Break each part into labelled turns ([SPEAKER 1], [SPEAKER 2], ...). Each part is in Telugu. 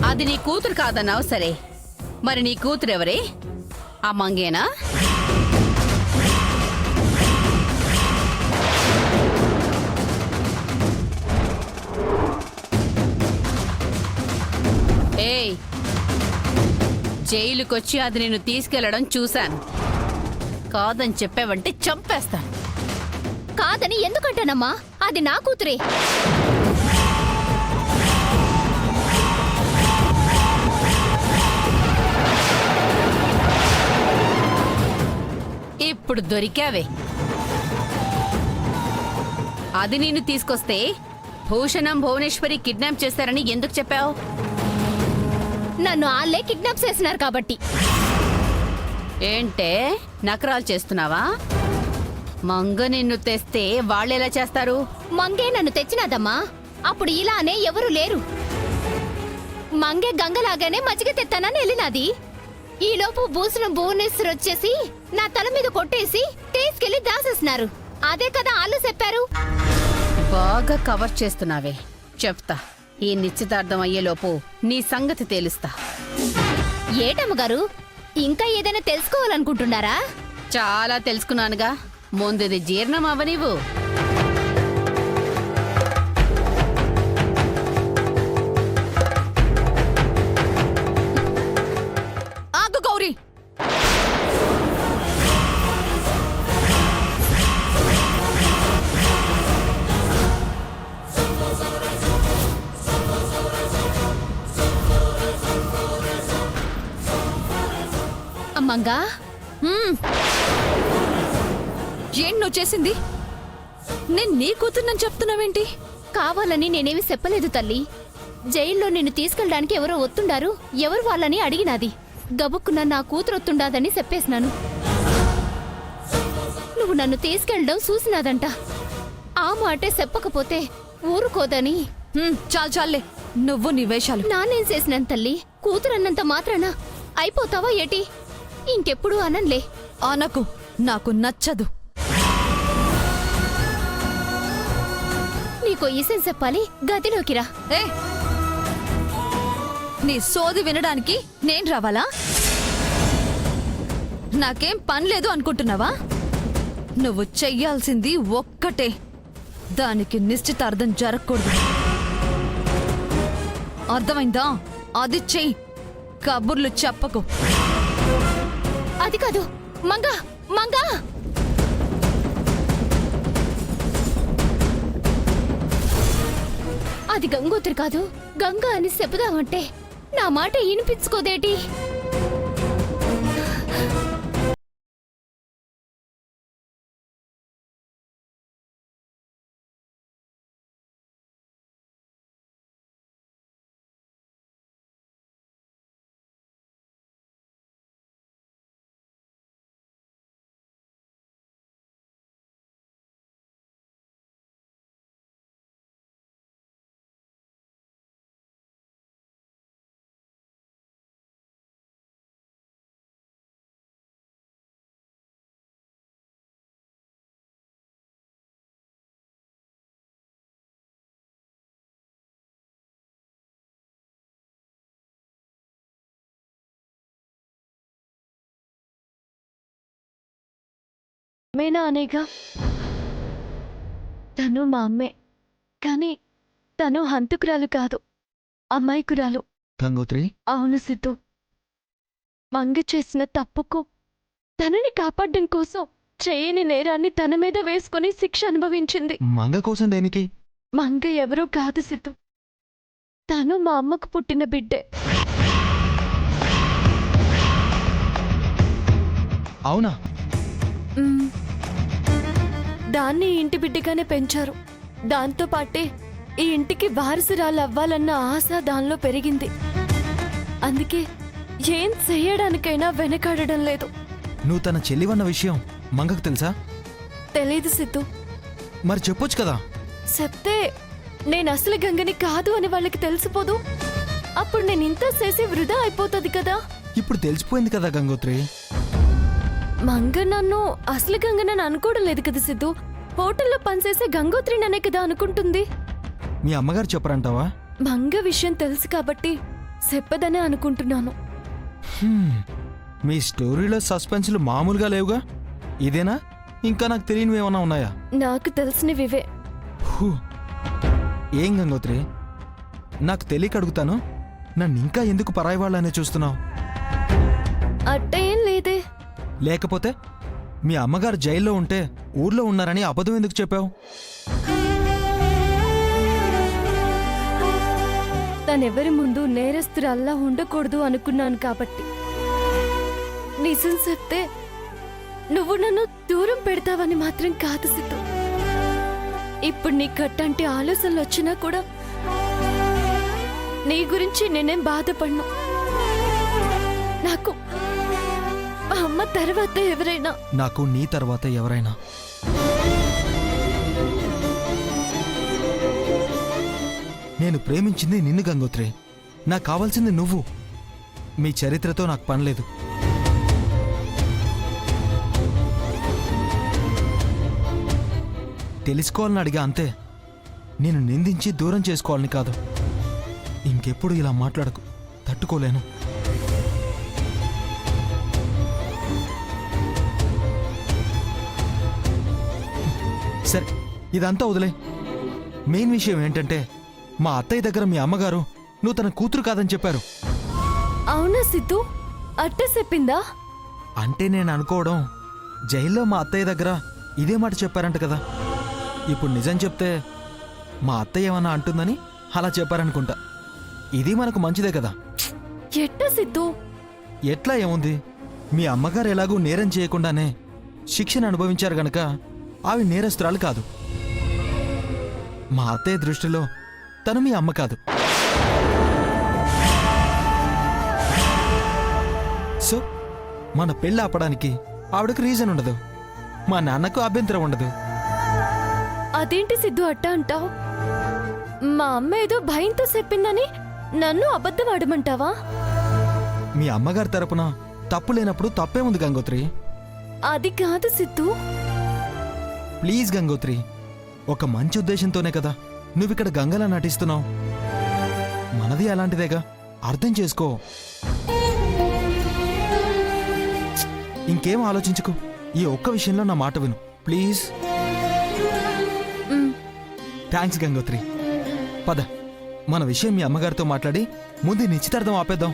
[SPEAKER 1] అది నీ కూతురు కాదన్నావు సరే, మరి నీ కూతురు ఎవరే? ఆ మంగేనా? ఏయ్, జైలుకొచ్చి అది నిన్ను తీసుకెళ్లడం చూశాను. కాదని చెప్పావంటే చంపేస్తాను.
[SPEAKER 2] కాదని ఎందుకంటానమ్మా? అది నా కూతురే.
[SPEAKER 1] ఇప్పుడు దొరికావే. అది నిన్ను తీసుకొస్తే భూషణం భువనేశ్వరి కిడ్నాప్ చేశారని ఎందుకు చెప్పావు?
[SPEAKER 2] నన్ను ఆళ్లే కిడ్నాప్ చేసినారు కాబట్టి.
[SPEAKER 1] ఏంటే నకరాలు చేస్తున్నావా? మంగ నిన్ను తెస్తే వాళ్ళెలా చేస్తారు?
[SPEAKER 2] మంగే నన్ను తెచ్చినాదమ్మా. అప్పుడు ఇలానే ఎవరు లేరు. మంగే గంగలాగానే మజ్జిగ తెత్తానని వెళ్ళినది. ఈలోపు భూషణం భువనేశ్వర్ వచ్చేసి నా తల మీద కొట్టేసి తీసుకెళ్లి దాసేసినారు. అదే కదా ఆళ్ళు చెప్పారు.
[SPEAKER 1] బాగా కవర్ చేస్తున్నావే. చెప్తా, ఈ నిశ్చితార్థం అయ్యేలోపు నీ సంగతి తేలుస్తా.
[SPEAKER 2] ఏటమ్మగారు, ఇంకా ఏదైనా తెలుసుకోవాలనుకుంటున్నారా?
[SPEAKER 1] చాలా తెలుసుకున్నానుగా, ముందుది జీర్ణం అవనివ్వు. ఆగు గౌరీ.
[SPEAKER 2] అమ్మంగా,
[SPEAKER 1] ఏంటి నువ్వు చేసింది? నేను నీ కూతుర్నని చెప్తున్నావేంటి?
[SPEAKER 2] కావాలని నేనేమి చెప్పలేదు తల్లి. జైల్లో నిన్ను తీసుకెళ్ళడానికి ఎవరో ఒత్తుండారు. ఎవరు వాళ్ళని అడిగినాది. గబుక్కున నా కూతురు ఒత్తుండాదని చెప్పేసినాను. నువ్వు నన్ను తీసుకెళ్ళడం చూసినాదంట. ఆ మాటే చెప్పకపోతే ఊరుకోదని.
[SPEAKER 1] చాలే నువ్వు నీ వేషాలు.
[SPEAKER 2] నానేం చేసినాను తల్లి? కూతురన్నంత మాత్రాన అయిపోతావా ఏటి? ఇంకెప్పుడు అనంలే.
[SPEAKER 1] అనకు, నాకు నచ్చదు.
[SPEAKER 2] నీకో ఈసం చెప్పాలి, గదిలోకి రా.
[SPEAKER 1] నీ సోది వినడానికి నేను రావాలా? నాకేం పని లేదు అనుకుంటున్నావా? నువ్వు చెయ్యాల్సింది ఒక్కటే, దానికి నిశ్చితార్థం జరగకూడదు. అర్థమైందా? అది చెయ్యి, కబుర్లు చెప్పకు.
[SPEAKER 2] అది కాదు మంగా, మంగా. అది గంగోత్రి కాదు, గంగా అని చెప్పుదామంటే నా మాట వినిపించుకోదేటి?
[SPEAKER 3] మేనా అనేగా. తను మా అమ్మే, కానీ తను హంతకురాలు కాదు, అమ్మాయికురాలు.
[SPEAKER 4] గంగోత్రి?
[SPEAKER 3] అవును సిద్ధు. మంగ చేసిన తప్పుకు తనని కాపాడడం కోసం చేయని నేరాన్ని తన మీద వేసుకుని శిక్ష అనుభవించింది.
[SPEAKER 4] మంగ కోసం దేనికి?
[SPEAKER 3] మంగ ఎవరో కాదు సిద్ధు, తను మా అమ్మకు పుట్టిన బిడ్డే.
[SPEAKER 4] అవునా?
[SPEAKER 3] దాన్ని ఇంటి బిడ్డగానే పెంచారు. దాంతో పాటే ఈ ఇంటికి వారసురాలు అవ్వాలన్న ఆశ దానిలో పెరిగింది. అందుకే ఏం చెయ్యడానికైనా వెనకాడడం లేదు.
[SPEAKER 4] నువ్వు తన చెల్లివన్న విషయం మంగకు తెలుసా?
[SPEAKER 3] తెలీదు సిద్ధు.
[SPEAKER 4] మరి చెప్పొచ్చు కదా.
[SPEAKER 3] చెప్తే నేను అసలు గంగని కాదు అని వాళ్ళకి తెలిసిపోదు. అప్పుడు నేను ఇంత చేసి వృధా అయిపోతుంది కదా.
[SPEAKER 4] ఇప్పుడు తెలిసిపోయింది కదా గంగోత్రి.
[SPEAKER 3] మంగ నన్ను అసలు గంగనని అనుకోవడం లేదు కదా సిద్ధు. హోటల్లో పనిచేసే గంగోత్రి నన్నే కదా అనుకుంటుంది.
[SPEAKER 4] మీ అమ్మగారు చెప్పరంటావా?
[SPEAKER 3] మంగ విషయం తెలుసు కాబట్టి చెప్పదనే అనుకుంటున్నాను.
[SPEAKER 4] మీ స్టోరీలో సస్పెన్స్లు మామూలుగా లేవుగా. ఇదేనా ఇంకా నాకు తెలియనివి ఏమైనా ఉన్నాయా?
[SPEAKER 3] నాకు తెలిసినవివే.
[SPEAKER 4] హూ. ఏం గంగోత్రి, నాకు తెలియక అడుగుతాను, నన్ను ఇంకా ఎందుకు పరాయి వాళ్ళనే చూస్తున్నావు?
[SPEAKER 3] అట్టేం లేదే.
[SPEAKER 4] లేకపోతే మీ అమ్మగారు జైల్లో ఉంటే ఊర్లో ఉన్నారని అబద్ధం ఎందుకు చెప్పావు?
[SPEAKER 3] తనెవరి ముందు నేరస్తురాల్లా ఉండకూడదు అనుకున్నాను కాబట్టి. నిజం చెప్తే నువ్వు నన్ను దూరం పెడతావని మాత్రం కాదు సిద్ధు. ఇప్పుడు నీ కట్టంటే ఆలోచనలు వచ్చినా కూడా నీ గురించి నేనేం బాధపడను. నాకు మా అమ్మ తర్వాత ఎవరైనా.
[SPEAKER 4] నాకు నీ తర్వాత ఎవరైనా. నేను ప్రేమించింది నిన్ను గంగోత్రి. నాకు కావాల్సింది నువ్వు. మీ చరిత్రతో నాకు పనిలేదు. తెలుసుకోవాలని అడిగా అంతే. నేను నిందించి దూరం చేసుకోవాలని కాదు. ఇంకెప్పుడు ఇలా మాట్లాడకు, తట్టుకోలేను. సరే, ఇదంతా వదిలే. మెయిన్ విషయం ఏంటంటే, మా అత్తయ్య దగ్గర మీ అమ్మగారు నువ్వు తన కూతురు కాదని చెప్పారు.
[SPEAKER 3] అవునా సిద్ధు? అట్ట చెప్పిందా?
[SPEAKER 4] అంటే నేను అనుకోవడం, జైల్లో మా అత్తయ్య దగ్గర ఇదే మాట చెప్పారంట కదా. ఇప్పుడు నిజం చెప్తే మా అత్తయ్య ఏమన్నా అంటుందని అలా చెప్పారనుకుంటా. ఇది మనకు మంచిదే కదా.
[SPEAKER 3] ఎట్ట సిద్ధు?
[SPEAKER 4] ఎట్లా ఏముంది, మీ అమ్మగారు ఎలాగూ నేరం చేయకుండానే శిక్షను అనుభవించారు గనక ఆవి నేరస్తురాలు కాదు. మా అత్తయ్య దృష్టిలో తను మీ అమ్మ కాదు. సో మన పెళ్ళి ఆపడానికి ఆవిడకు రీజన్ ఉండదు, మా నాన్నకు అభ్యంతరం ఉండదు.
[SPEAKER 3] అదేంటి సిద్ధు అట్ట అంటావు? మా అమ్మ ఏదో భయంతో చెప్పిందని నన్ను అబద్ధం ఆడమంటావా?
[SPEAKER 4] మీ అమ్మగారి తరపున తప్పు లేనప్పుడు తప్పేముంది గంగోత్రి?
[SPEAKER 3] అది కాదు సిద్ధు.
[SPEAKER 4] ప్లీజ్ గంగోత్రి, ఒక మంచి ఉద్దేశంతోనే కదా నువ్విక్కడ గంగలా నటిస్తున్నావు. మనది అలాంటిదేగా, అర్థం చేసుకో. ఇంకేం ఆలోచించుకో, ఈ ఒక్క విషయంలో నా మాట విను ప్లీజ్. థ్యాంక్స్ గంగోత్రి. పద, మన విషయం మీ అమ్మగారితో మాట్లాడి ముందు నిశ్చితార్థం ఆపేద్దాం.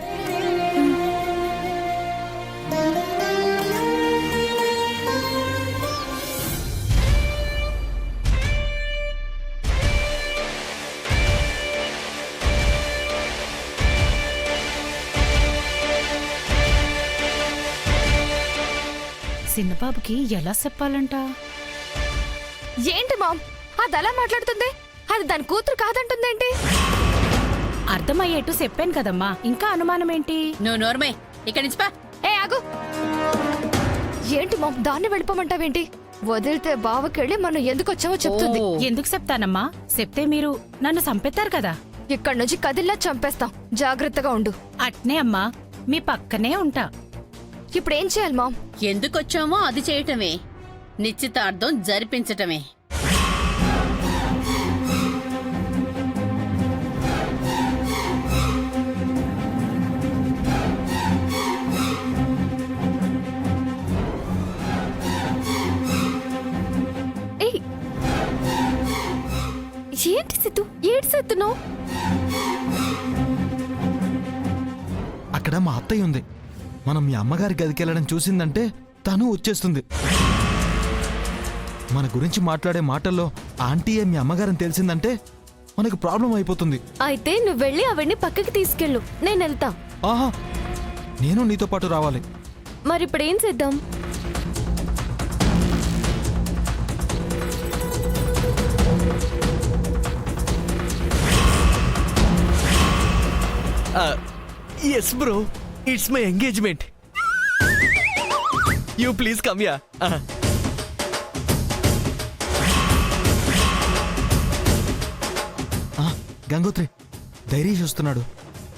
[SPEAKER 1] చిన్నబాబుకి ఎలా చెప్పాలంట?
[SPEAKER 2] ఏంటి మామ్ అది అలా మాట్లాడుతుంది? అది దాని కూతురు కాదంటుందేంటి?
[SPEAKER 1] అర్థమయ్యేట్టు చెప్పాను కదమ్మా, ఇంకా అనుమానం ఏంటి? నువ్వు నోర్మే, ఇక్కడి నుంచి పా.
[SPEAKER 2] ఏ ఆగు! ఏంటి మామ్ దాన్ని వెళ్ళిపోమంటావేంటి? వదిలితే బావకెళ్ళి మనం ఎందుకు వచ్చావో చెప్తుంది.
[SPEAKER 1] ఎందుకు చెప్తానమ్మా? చెప్తే మీరు నన్ను చంపేస్తారు కదా.
[SPEAKER 2] ఇక్కడి నుంచి కదిల్లా చంపేస్తాం, జాగ్రత్తగా ఉండు.
[SPEAKER 1] అట్నే అమ్మా, మీ పక్కనే ఉంటా.
[SPEAKER 2] ఇప్పుడు ఏం చేయాలి మామ్?
[SPEAKER 1] ఎందుకొచ్చామో అది చేయటమే, నిశ్చితార్థం జరిపించటమే.
[SPEAKER 3] ఏంటి సిద్ధు ఏడ్సేస్తున్నావు?
[SPEAKER 4] అక్కడ మా అత్తయ్య ఉంది. మనం మీ అమ్మగారి గదికెళ్ళడం చూసిందంటే తను వచ్చేస్తుంది. మన గురించి మాట్లాడే మాటల్లో ఆంటీయే మీ అమ్మగారని తెలిసిందంటే మనకు ప్రాబ్లం అయిపోతుంది.
[SPEAKER 3] అయితే నువ్వు వెళ్ళి అవన్నీ పక్కకి తీసుకెళ్ళు, నేను వెళ్తా.
[SPEAKER 4] ఆహా, నేను నీతో పాటు రావాలి.
[SPEAKER 3] మరిప్పుడు ఏం చేద్దాం?
[SPEAKER 5] Yes, bro. It's my engagement. You please come here.
[SPEAKER 4] Gangotri, ధైర్యం చూస్తున్నాడు.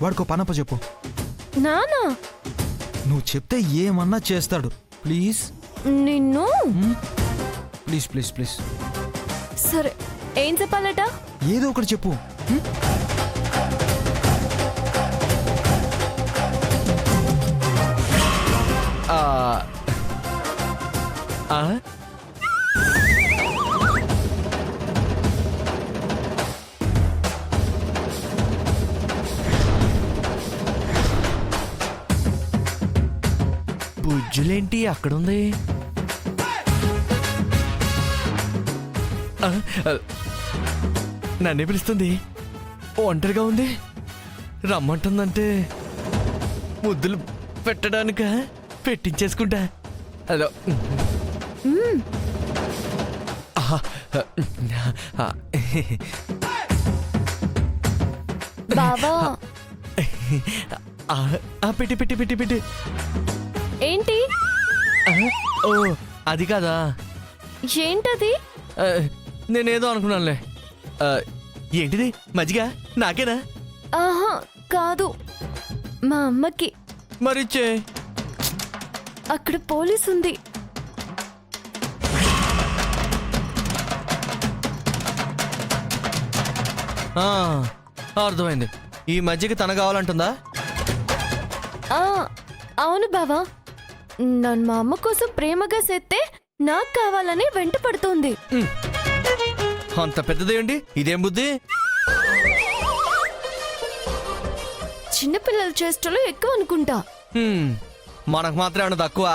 [SPEAKER 4] వాడికో పనప్ప చెప్పు.
[SPEAKER 3] నానా,
[SPEAKER 4] నువ్వు చెప్తే ఏమన్నా చేస్తాడు. ప్లీజ్
[SPEAKER 3] నిన్ను.
[SPEAKER 4] Please please please.
[SPEAKER 3] సరే, ఏం చెప్పాలట?
[SPEAKER 4] ఏదో ఒకటి చెప్పు.
[SPEAKER 5] ఆ? బుజ్జులేంటి అక్కడుంది? ఆ, ఆ, నన్నే పిలుస్తుంది. ఒంటరిగా ఉంది. రమ్మంటుందంటే ముద్దులు పెట్టడానిక పెట్టించేసుకుంటా. అదో ఆహా, ఆ,
[SPEAKER 3] బావా
[SPEAKER 5] ఆ, ఆ, పెట్టి పెట్టి పెట్టి పెట్టి.
[SPEAKER 3] ఏంటి
[SPEAKER 5] ఆ, ఓ అది కాదా,
[SPEAKER 3] ఏంటది?
[SPEAKER 5] ఆ, నేనేదో అనుకున్నానులే. ఆ, ఏంటిది మజ్జిగ నాకేనా?
[SPEAKER 3] ఆహా కాదు, మా అమ్మకి.
[SPEAKER 5] మరిచ్చే.
[SPEAKER 3] అక్కడ పోలీస్ ఉంది.
[SPEAKER 5] ఆ, అర్థమైంది. ఈ మజ్జిగ తన కావాలంటుందా?
[SPEAKER 3] ఆ అవును బావా, నన్ను మా అమ్మ కోసం ప్రేమగా సెత్తే నాకు కావాలని వెంట పడుతోంది.
[SPEAKER 5] అంత పెద్దదేంటి ఇదేం బుద్ధి?
[SPEAKER 3] చిన్నపిల్లల చేష్టలు ఎక్కువ అనుకుంటా.
[SPEAKER 5] హ్మ్, మనకు మాత్రం ఏమన్నా తక్కువ?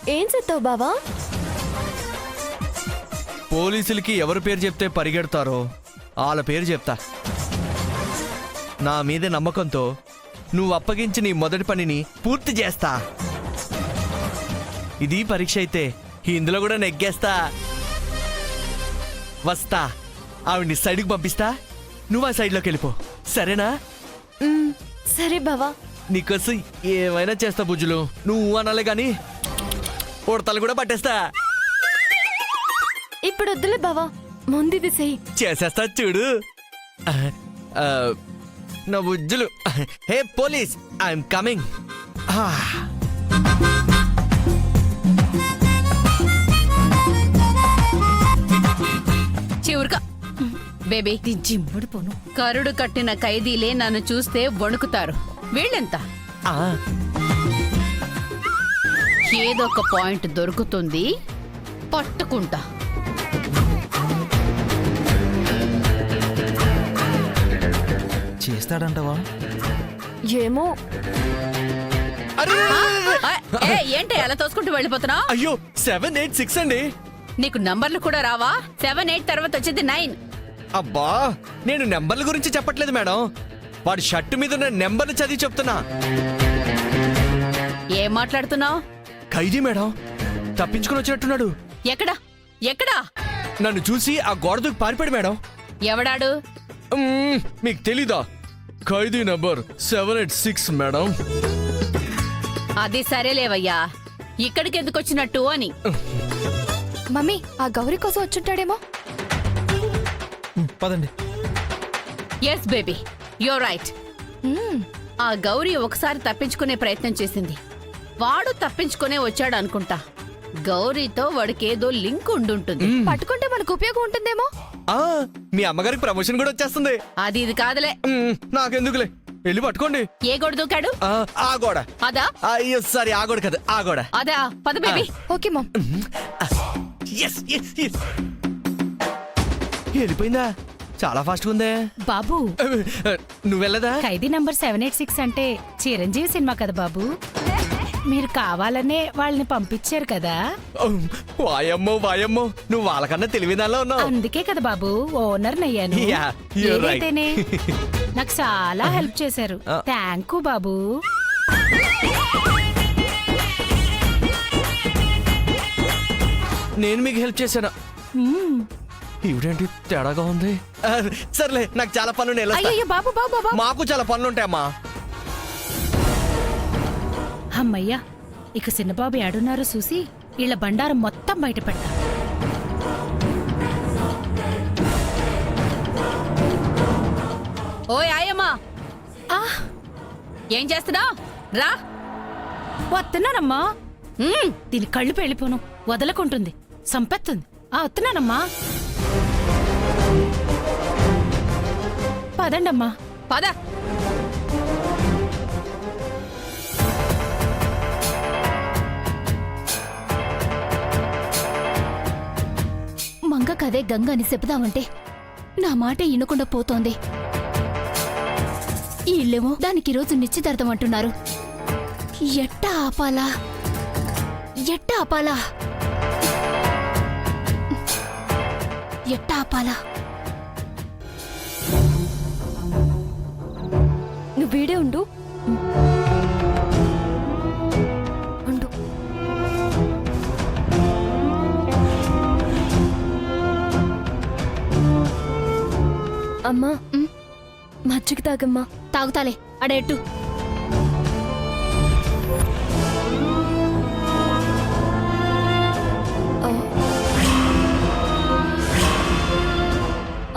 [SPEAKER 3] ఏం చేస్తావు బావా?
[SPEAKER 5] పోలీసులకి ఎవరి పేరు చెప్తే పరిగెడతారో వాళ్ళ పేరు చెప్తా. నా మీద నమ్మకంతో నువ్వు అప్పగించి నీ మొదటి పనిని పూర్తి చేస్తా. ఇది పరీక్ష అయితే ఇందులో కూడా నెగ్గేస్తా. వస్తా, ఆవిడ్ని సైడ్కి పంపిస్తా. నువ్వు ఆ సైడ్లోకి వెళ్ళిపో, సరేనా?
[SPEAKER 3] సరే బావా.
[SPEAKER 5] నీకోసం ఏమైనా చేస్తా బుజ్జులు. నువ్వు అనాలే గాని ఉడతలు కూడా పట్టేస్తా.
[SPEAKER 3] ఇప్పుడు వద్దులే బావా, ముందిది చెయ్యి.
[SPEAKER 5] చేసేస్తా చూడు. ఆ, నా బుజ్జులు. హే పోలీస్, ఐఎమ్ కమింగ్.
[SPEAKER 1] చివరిగా బేబీ జిమ్ముడు పోను. కరుడు కట్టిన ఖైదీలే నన్ను చూస్తే వణుకుతారు. వీళ్ళెంత? ఏదో ఒక పాయింట్ దొరుకుతుంది, పట్టుకుంటా.
[SPEAKER 4] చేస్తాడంటవా?
[SPEAKER 3] ఏమో.
[SPEAKER 1] ఏంటి అలా తోసుకుంటూ వెళ్ళిపోతున్నా?
[SPEAKER 5] అయ్యో 786 అండి.
[SPEAKER 1] నీకు నంబర్లు కూడా రావా? 7, 8 తర్వాత వచ్చేది 9.
[SPEAKER 5] అబ్బా, నేను నెంబర్ల గురించి చెప్పట్లేదు మేడం. వాడి షర్టు మీద ఉన్న నెంబర్లు చదివి చెప్తున్నా.
[SPEAKER 1] ఏం మాట్లాడుతున్నావు?
[SPEAKER 5] ఖైదీ మేడం, తప్పించుకుని వచ్చినట్టున్నాడు.
[SPEAKER 1] ఎక్కడా ఎక్కడా?
[SPEAKER 5] నన్ను చూసి ఆ గోడ దూకి పారిపోయాడు మేడం.
[SPEAKER 1] ఎవడాడు?
[SPEAKER 5] మీకు తెలీదా? ఖైదీ నంబర్ 786 మేడం.
[SPEAKER 1] అది సరేలేవయ్యా, ఇక్కడికి ఎందుకు వచ్చినట్టు అని.
[SPEAKER 2] మమ్మీ, ఆ గౌరీ కోసం వచ్చుంటాడేమో.
[SPEAKER 4] పదండి.
[SPEAKER 1] Yes baby, you're right. ఆ గౌరీ ఒకసారి తప్పించుకునే ప్రయత్నం చేసింది. వాడు తప్పించుకునే వచ్చాడు అనుకుంటా. గౌరీతో వాడికేదో లింక్ ఉండుంటుంది.
[SPEAKER 2] పట్టుకుంటే మనకు ఉపయోగం ఉంటుందేమో.
[SPEAKER 5] ఆ, మీ అమ్మగారికి ప్రమోషన్ కూడా వచ్చేస్తుంది.
[SPEAKER 1] అది ఇది కాదులే.
[SPEAKER 5] నాకెందుకులే, వెళ్ళి పట్టుకోండి.
[SPEAKER 1] ఏ గోడ దూకాడు?
[SPEAKER 5] ఆ గోడ.
[SPEAKER 1] అదా?
[SPEAKER 5] అయ్యో సారీ, ఆ గోడ కదా, ఆ గోడ.
[SPEAKER 1] అదా? పద baby.
[SPEAKER 2] Okay mum.
[SPEAKER 5] Yes yes yes. వెళ్ళిపోయిందా? చాలా ఫాస్ట్ ఉందే.
[SPEAKER 6] బాబు,
[SPEAKER 5] నువ్వెళ్ళదా?
[SPEAKER 6] ఖైదీ నంబర్ 786 అంటే చిరంజీవి సినిమా కదా బాబు. మీరు కావాలనే వాళ్ళని పంపించారు కదా.
[SPEAKER 5] వాయమ్మో వాయమ్మో, నువ్వు వాళ్ళకన్నా తెలివిదాల్లో ఉన్నావు.
[SPEAKER 6] అందుకే కదా బాబు ఓనర్ నయ్యాను.
[SPEAKER 5] Yeah, you're right.
[SPEAKER 6] ఏదైతేనే నాకు చాలా హెల్ప్ చేశారు. థ్యాంక్ యూ బాబు.
[SPEAKER 5] నేను మీకు హెల్ప్ చేశాను. ఇవిడేంటి తేడాగా ఉంది? సర్లే, నాకు చాలా పనులు.
[SPEAKER 6] అయ్యో బాబు బాబు బాబు.
[SPEAKER 5] మాకు చాలా పనులు ఉంటాయమ్మా.
[SPEAKER 6] అమ్మయ్యా, ఇక చిన్నబాబు ఏడున్నారో చూసి వీళ్ళ బండారం మొత్తం బయటపెడతా.
[SPEAKER 1] ఓయ్ ఆయమ్మా, ఏం చేస్తున్నావు? రా.
[SPEAKER 6] వస్తున్నానమ్మా. దీని కళ్ళు పెళ్ళిపోను, వదలకుంటుంది, సంపెత్తుంది. వస్తున్నానమ్మా. పదండమ్మా.
[SPEAKER 1] పద.
[SPEAKER 2] పదేపదే గంగని చెప్దామంటే నా మాట ఇనకుండా పోతోంది. ఈళ్ళేమో దానికి ఈరోజు నిశ్చితార్థం అంటున్నారు. ఎట్టా ఆపాలా ఎట్టా ఆపాలా ఎట్టా ఆపాలా?
[SPEAKER 3] నువ్వు వీడే ఉండు. ఉండు. అమ్మా మజ్జిగ తాగమ్మా.
[SPEAKER 2] తాగుతాలే అడేట్టు.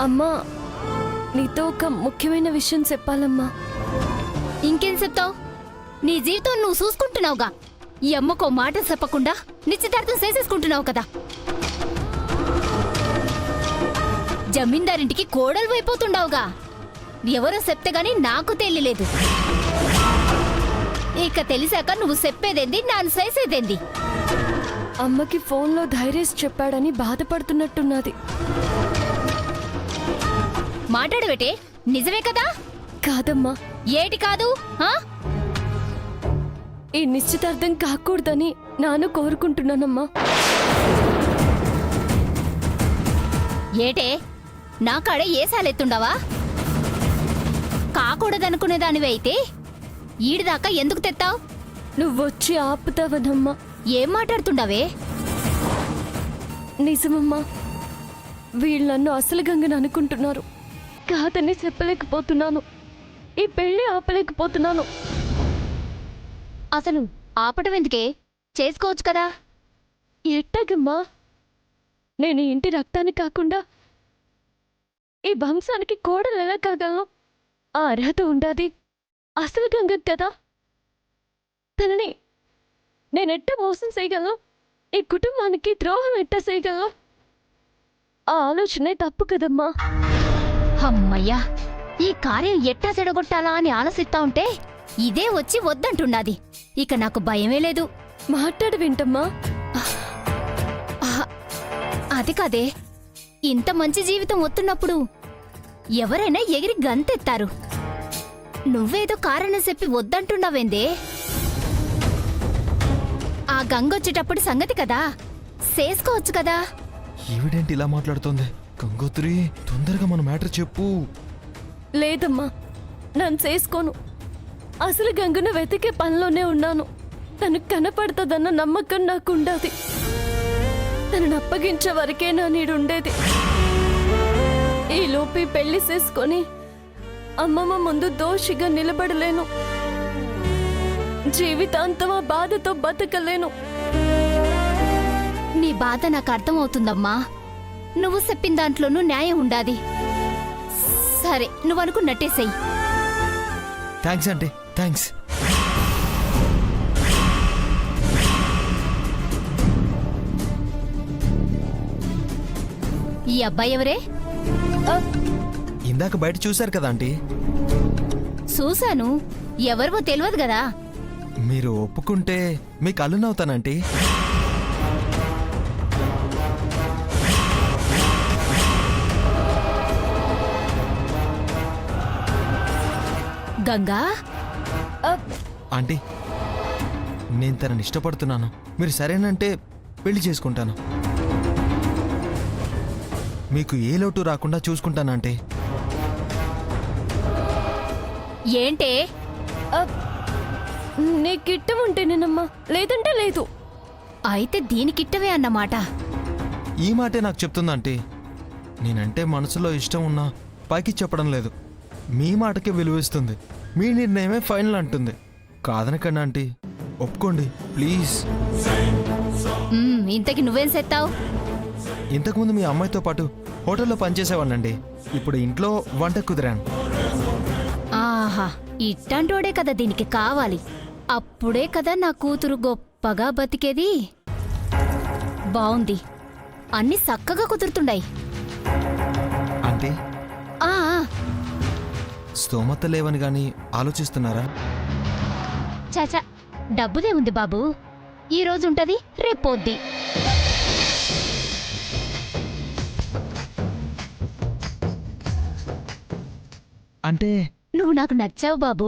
[SPEAKER 3] అమ్మా నీతో ఒక ముఖ్యమైన విషయం చెప్పాలమ్మా.
[SPEAKER 2] ఇంకేం చెప్తావు? నీ జీవితం నువ్వు చూసుకుంటున్నావుగా. ఈ అమ్మకో మాట చెప్పకుండా నిశ్చితార్థం చేసేసుకుంటున్నావు కదా. జమీందారింటికి కోడలు అయిపోతుండవుగా. ఎవరో చెప్తే గాని నాకు తెలియలేదు. ఇక తెలిసాక నువ్వు చెప్పేదేంది, నాను చేసేదేంది?
[SPEAKER 3] అమ్మకి ఫోన్లో ధైర్యం చెప్పాడని బాధపడుతున్నట్టున్నది.
[SPEAKER 2] మాట్లాడబెటే నిజమే కదా?
[SPEAKER 3] కాదమ్మా,
[SPEAKER 2] ఏటి కాదు? ఆ?
[SPEAKER 3] ఈ నిశ్చితార్థం కాకూడదని నాను కోరుకుంటున్నానమ్మా.
[SPEAKER 2] ఏటే నా కాడ ఏసాలెత్తుండవా? కాకూడదనుకునే దానివి అయితే ఈడిదాకా ఎందుకు తెత్తావు?
[SPEAKER 3] నువ్వొచ్చి ఆపుతావనమ్మా.
[SPEAKER 2] ఏం మాట్లాడుతుండవే?
[SPEAKER 3] నిజమమ్మా, వీళ్ళు నన్ను అసలు గంగని అనుకుంటున్నారు. కాదని చెప్పలేకపోతున్నాను. ఈ పెళ్లి ఆపలేకపోతున్నాను.
[SPEAKER 2] అసలు ఆపటం ఎందుకే? చేసుకోవచ్చు కదా.
[SPEAKER 3] ఎట్టగమ్మా? నేను ఈ ఇంటి రక్తాన్ని కాకుండా ఈ వంశానికి కోడలు ఎలా కాగలను? ఆ అర్హత ఉండాది అసలు గంగ కదా. తనని నేనెట్ట మోసం చేయగలను? ఈ కుటుంబానికి ద్రోహం ఎట్ట చేయగలను? ఆ ఆలోచనే తప్పు కదమ్మా.
[SPEAKER 2] అమ్మయ్యా, ఈ కార్యం ఎట్టా చెడగొట్టాలా అని ఆలోచిస్తా ఉంటే ఇదే వచ్చి వద్దంటున్నది. ఇక నాకు భయమే లేదు.
[SPEAKER 3] మాట్లాడు వింటమ్మా.
[SPEAKER 2] అది కాదే, ఇంత మంచి జీవితం వస్తున్నప్పుడు ఎవరైనా ఎగిరి గంతెత్తారు. నువ్వేదో కారణం చెప్పి వద్దంటున్నావేందే? ఆ గంగొచ్చేటప్పుడు సంగతి కదా, చేసుకోవచ్చు కదా.
[SPEAKER 4] ఈవిడేంటి ఇలా మాట్లాడుతోంది? గంగోత్రి, తొందరగా మన మ్యాటర్ చెప్పు.
[SPEAKER 3] లేదమ్మా, నన్ను చేసుకోను. అసలు గంగను వెతికే పనిలోనే ఉన్నాను. తను కనపడుతుందన్న నమ్మకం నాకు ఉండేది. తనను అప్పగించే వరకే నా నీడుండేది. ఈ లోపి పెళ్లి చేసుకొని అమ్మమ్మ ముందు దోషిగా నిలబడలేను. జీవితాంతం ఆ బాధతో బతకలేను.
[SPEAKER 2] నీ బాధ నాకు అర్థమవుతుందమ్మా. నువ్వు చెప్పిన దాంట్లోనూ న్యాయం ఉండాది. సరే, నువ్వనుకున్నట్టే చెయ్యి.
[SPEAKER 4] థ్యాంక్స్ అంటే థ్యాంక్స్.
[SPEAKER 2] ఈ అబ్బాయి ఎవరే?
[SPEAKER 4] ఇందాక బయట చూశారు కదా ఆంటీ.
[SPEAKER 2] చూశాను, ఎవరివో తెలియదు కదా.
[SPEAKER 4] మీరు ఒప్పుకుంటే మీకు అల్లునవుతానంటీ.
[SPEAKER 2] గంగా,
[SPEAKER 4] ఆంటీ, నేను తనని ఇష్టపడుతున్నాను. మీరు సరేనంటే పెళ్లి చేసుకుంటాను. మీకు ఏ లోటు రాకుండా చూసుకుంటానంటే.
[SPEAKER 2] ఏంటే?
[SPEAKER 3] నీకిట్టం ఉంటేనేనమ్మా, లేదంటే లేదు.
[SPEAKER 2] అయితే దీనికిట్టవే అన్నమాట.
[SPEAKER 4] ఈ మాటే నాకు చెప్తుందంటే. నేనంటే మనసులో ఇష్టం ఉన్నా పైకి చెప్పడం లేదు. మీ మాటకే విలువిస్తుంది. మీ నిర్ణయమే ఫైనల్ అంటుంది. కాదనకండి ఆంటీ, ఒప్పుకోండి ప్లీజ్.
[SPEAKER 2] ఇంతకి నువ్వేం సెత్తావు?
[SPEAKER 4] ఇంతకుముందు మీ అమ్మాయితో పాటు హోటల్లో పనిచేసేవాడినండి. ఇప్పుడు ఇంట్లో వంట కుదిరాను.
[SPEAKER 2] ఆహా, ఇట్టంటోడే కదా దీనికి కావాలి. అప్పుడే కదా నా కూతురు గొప్పగా బతికేది. బావుంది, అన్ని చక్కగా కుదురుతుండాయి.
[SPEAKER 4] అంటే
[SPEAKER 2] ఆ
[SPEAKER 4] స్తోమత లేవని గాని ఆలోచిస్తున్నారా?
[SPEAKER 2] చాచా, డబ్బుదే ఉంది బాబు. ఈ రోజు ఉంటది, రేపు పోద్ది.
[SPEAKER 4] అంటే
[SPEAKER 2] నువ్వు నాకు నచ్చావు బాబు